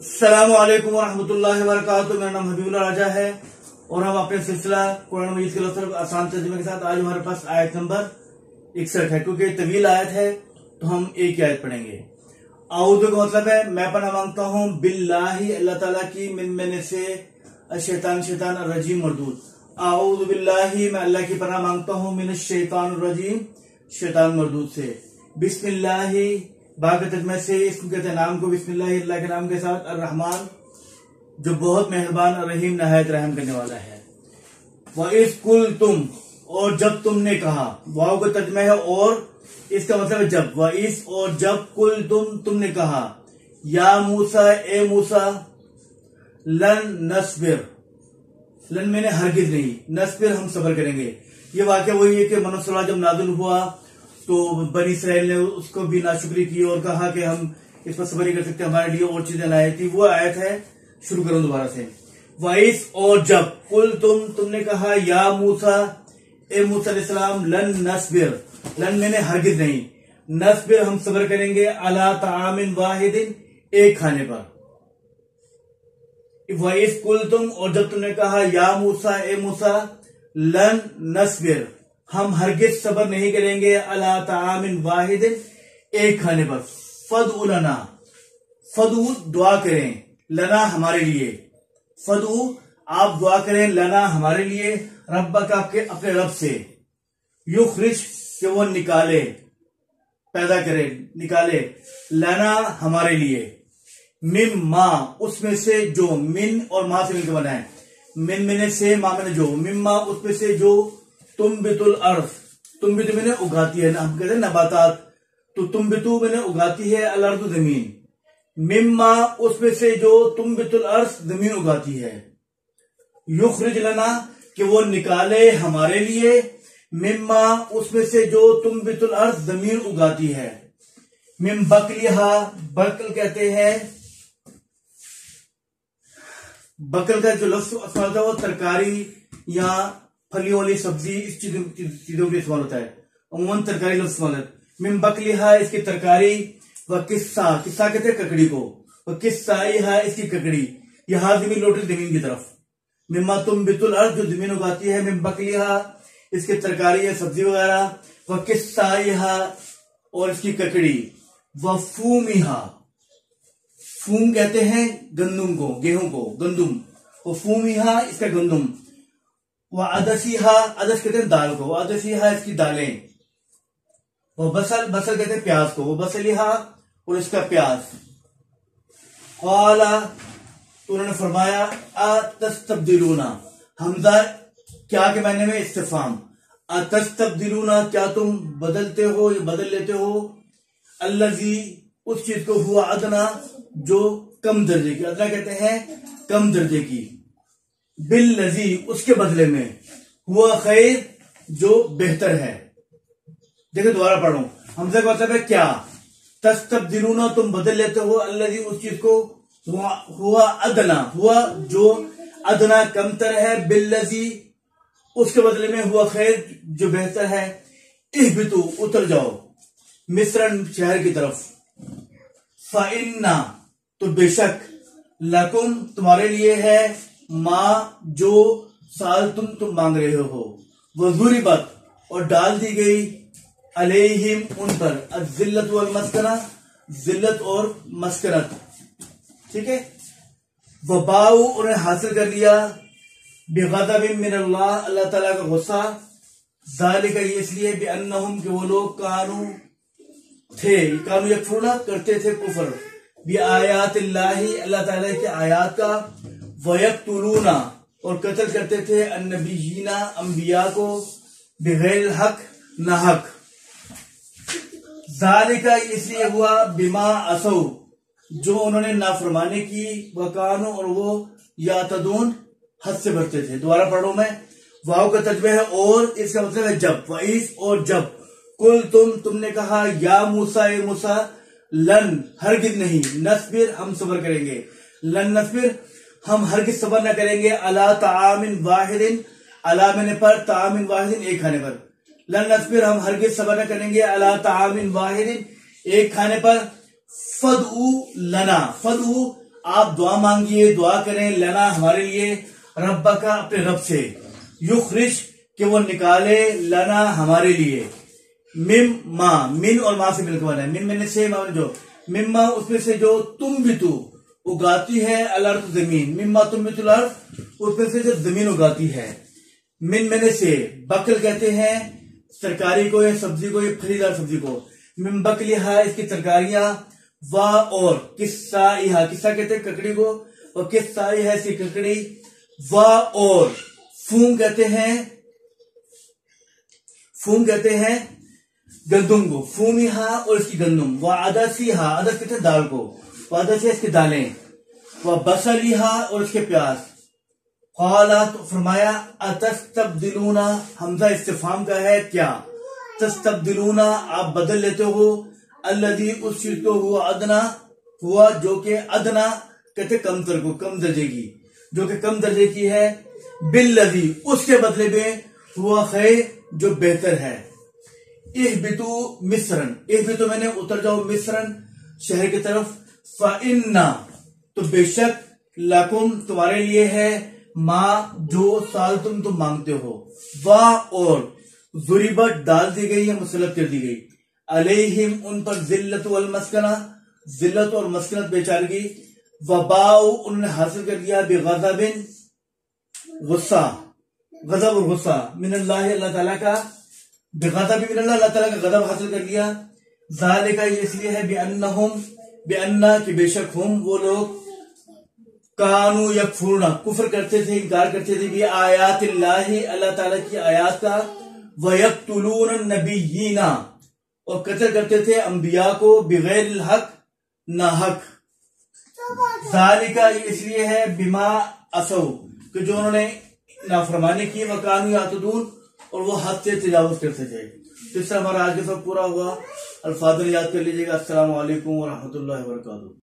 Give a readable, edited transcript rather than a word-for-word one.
السلام علیکم ورحمۃ اللہ وبرکاتہ۔ میرا نام حبیب اللہ راجہ ہے اور ہم اپنے سلسلہ قرآن مجید کے لفظ آسان ترجمے کے ساتھ آج ہمارے پاس آیت نمبر 61 ہے، کیونکہ طویل آیت ہے تو ہم ایک ہی آیت پڑھیں گے۔ اعوذ کا مطلب ہے میں پناہ مانگتا ہوں باللہ اللہ تعالیٰ کی من سے شیطان الرجیم مردود۔ اعوذ باللہ میں اللہ کی پناہ مانگتا ہوں من الشیطان الرجیم شیطان مردود سے۔ بسم اللہ باغ تجمہ سے اسم کہتے ہیں نام کو، بسم اللہ اللہ کے نام کے ساتھ، الرحمن جو بہت مہربان اور رحیم نہایت رحم کرنے والا ہے۔ وَإِذْ قُلْتُمْ اور جب تم نے کہا، واو کا ترجمہ ہے اور اس کا مطلب ہے جب، وَإِذْ اور جب، قُلْتُمْ تم نے کہا، یا موسیٰ اے موسیٰ، لن نصبر، لن میں نے ہرگز نہیں، نصبر ہم صبر کریں گے۔ یہ واقعہ وہی ہے کہ من الصلاۃ جب نازل ہوا تو بنی اسرائیل نے اس کو بھی ناشکری کی اور کہا کہ ہم اس پر صبر نہیں کر سکتے، ہمارے لیے اور چیزیں لائے تھی۔ وہ آیت ہے، شروع کروں دوبارہ سے۔ وَإِذْ اور جب، قُلْتُمْ تم نے کہا، یا موسیٰ اے موسیٰ علیہ السلام، لن نصبر، لن میں نے ہرگز نہیں، نصبر ہم صبر کریں گے، علی طعام واحد ایک کھانے پر۔ وَإِذْ قُلْتُمْ اور جب تم نے کہا، یا موسیٰ اے موسیٰ، لن نصبر ہم ہرگز صبر نہیں کریں گے، علی طعام واحد ایک کھانے پر، فدع لنا، فدع دعا کریں، لنا ہمارے لیے، فدع آپ دعا کریں، لنا ہمارے لیے، ربک اپنے رب سے، یخرج کہ وہ نکالے، پیدا کرے، نکالے، لنا ہمارے لیے، من ما اس میں سے جو، من اور ما سے مل کے بنا ہے، من میں سے، ما میں نے جو، مما اس میں سے جو، تنبت الارض، تنبت میں نے اگاتی ہے، ہم کہتے ہیں نباتات، تو تنبتو میں نے اگاتی ہے، الارض زمین، مما اس میں سے جو، تنبت الارض زمین اگاتی ہے، یخرج لنا کہ وہ نکالے ہمارے لیے، مما اس میں سے جو، تنبت الارض زمین اگاتی ہے، من بقلہا بقل کہتے ہیں، بقل کا جو لفظ استعمال ہوتا ہے وہ ترکاری یا پھلیوں والی سبزی اس چیزوں کے استعمال ہوتا ہے، عموماً ترکاری لفظ استعمال ہے۔ من بقلہا اس کی ترکاری، و قصہ، قصہ کہتے ہیں ککڑی کو، و قصائہا اس کی ککڑی، یہاں زمین لوٹ رہی زمین کی طرف، مما تنبت الارض جو زمین اگاتی ہے، من بقلہا اس کی ترکاری ہے سبزی وغیرہ، و قصائہا اور اس کی ککڑی، و فومہا فوم کہتے ہیں گندم کو، گیہوں کو، گندم، و فومہا اس کا گندم، وعدسیہا عدس کہتے ہیں دال کو، وعدسیہا اس کی دالیں، وبصل بصل کہتے ہیں پیاز کو، وبصلیہا اور اس کا پیاز، قال تو انہوں نے فرمایا، اتستبدلون حمزہ کیا کے معنی میں استفہام، اتستبدلون کیا تم بدلتے ہو یا بدل لیتے ہو، الذی اس چیز کو، ہوا ادنا جو کم درجے کی، ادنا کہتے ہیں کم درجے کی، بالذی اس کے بدلے میں، ہوا خیر جو بہتر ہے۔ دیکھیں دوبارہ پڑھوں، حمزہ کا مطلب ہے کیا، تستبدلون تم بدل لیتے ہو، الذی اس چیز کو، ہوا ادنا ہوا جو ادنا کمتر ہے، بالذی اس کے بدلے میں، ہوا خیر جو بہتر ہے، اہبطوا اتر جاؤ، مصر شہر کی طرف، فَإِنَّا تو بے شک، لَكُمْ تمہارے لیے ہے، ما جو سال تم مانگ رہے ہو، وَضُرِبَتْ اور ڈال دی گئی، علیہم ان پر، الذلت والمسکنہ ذلت اور مسکنت، ٹھیک ہے، وباؤ انہیں حاصل کر لیا، بغضب من اللہ اللہ تعالیٰ کا غصہ، ذالک یہ اس لیے، بأنہم کہ وہ لوگ کانو تھے، کانو یکفرون کرتے تھے کفر، بآیات اللہ اللہ تعالیٰ کے آیات کا، وَيَقْتُلُونَ اور قتل کرتے تھے، النبیین انبیاء کو، بغیر الحق نہ حق، ذالک اس لیے ہوا، بما عصوا جو انہوں نے نافرمانی کی، وکانو اور وہ، یعتدون حد سے بڑھتے تھے۔ دوبارہ پڑھوں میں، واو کا ترجمہ ہے اور اس کا مطلب ہے جب، وَإِذْ اور جب، تم نے کہا، یا موسیٰ اے موسیٰ، لن ہرگز نہیں، نصبر ہم صبر کریں گے، لن نصبر ہم ہرگز صبر نہ کریں گے، علی طعام واحد، علی میں نے پر، طعام واحد ایک کھانے پر، لن نصبر ہم ہرگز صبر نہ کریں گے، علی طعام واحد ایک کھانے پر، فدعو لنا، فدعو آپ دعا مانگیے، دعا کریں، لنا ہمارے لیے، رب کا اپنے رب سے، یخرج کہ وہ نکالے، لنا ہمارے لیے، مما من اور ماں سے مل کے بنا ہے، من میں سے جو مما اس میں سے جو تم بھی تو اگاتی ہے الارض زمین، مما تم بھی تو الارض اس میں سے جو زمین اگاتی ہے، من میں سے بکل کہتے ہیں ترکاری کو یا سبزی کو یا پھلیدار سبزی کو، من بکلیہا اس کی ترکاریاں، وا اور قصائہا قصہ کہتے ہیں ککڑی کو، اور قصائہا اس کی ککڑی، وا اور فوم کہتے ہیں گندم کو، فومیہا اور اس کی گندم، وعدسیہا عدس کہتے ہیں دال کو، وعدسیہا اس کی دالیں، وبصلیہا اور اس کے پیاز، قالا تو فرمایا اتستبدلون حمزہ استفہام کا ہے کیا، تستبدلون آپ بدل لیتے ہو، الذی اس چیز کو ہوا ادنا ہوا جو کہ ادنا کہتے کم تر کو، کم درجے کی، جو کہ کم درجے کی ہے، بالذی اس کے بدلے میں ہوا خیر جو بہتر ہے، اہبتو مصرن اہبتو میں نے اتر جاؤ مصرن شہر کی طرف، فإنا تو بے شک لکم تمہارے لیے ہے، ما جو سال تم مانگتے ہو، وا اور ضربت ڈال دی گئی یا مسلط کر دی گئی، علیہم ان پر ذلت والمسکنہ ذلت اور مسکنت بیچارگی، وباؤ انہوں نے حاصل کر دیا بغضب غصہ، غضب اور غصہ، من اللہ اللہ تعالیٰ کا، بغضب من اللہ تعالیٰ کا غضب حاصل کر لیا، ذالک یہ اس لیے ہے بأنہ کہ بے شک ہم وہ لوگ کانو یکفرون کفر کرتے تھے، انکار کرتے تھے بھی آیات اللہ اللہ تعالیٰ کی آیات کا، وَيَقْتُلُونَ النَّبِيِّينَ اور قتل کرتے تھے انبیاء کو، بغیر الحق نہ حق، ذالک اس لیے ہے بما عصوا کہ جو انہوں نے نافرمانی کی، وَكَانُوا يَعْتَدُونَ اور وہ حد سے تجاوز کرتے تھے۔ اس سے ہمارا آج کا سب پورا ہوا، الفاظ یاد کر لیجیے گا۔ السلام علیکم ورحمۃ اللہ وبرکاتہ۔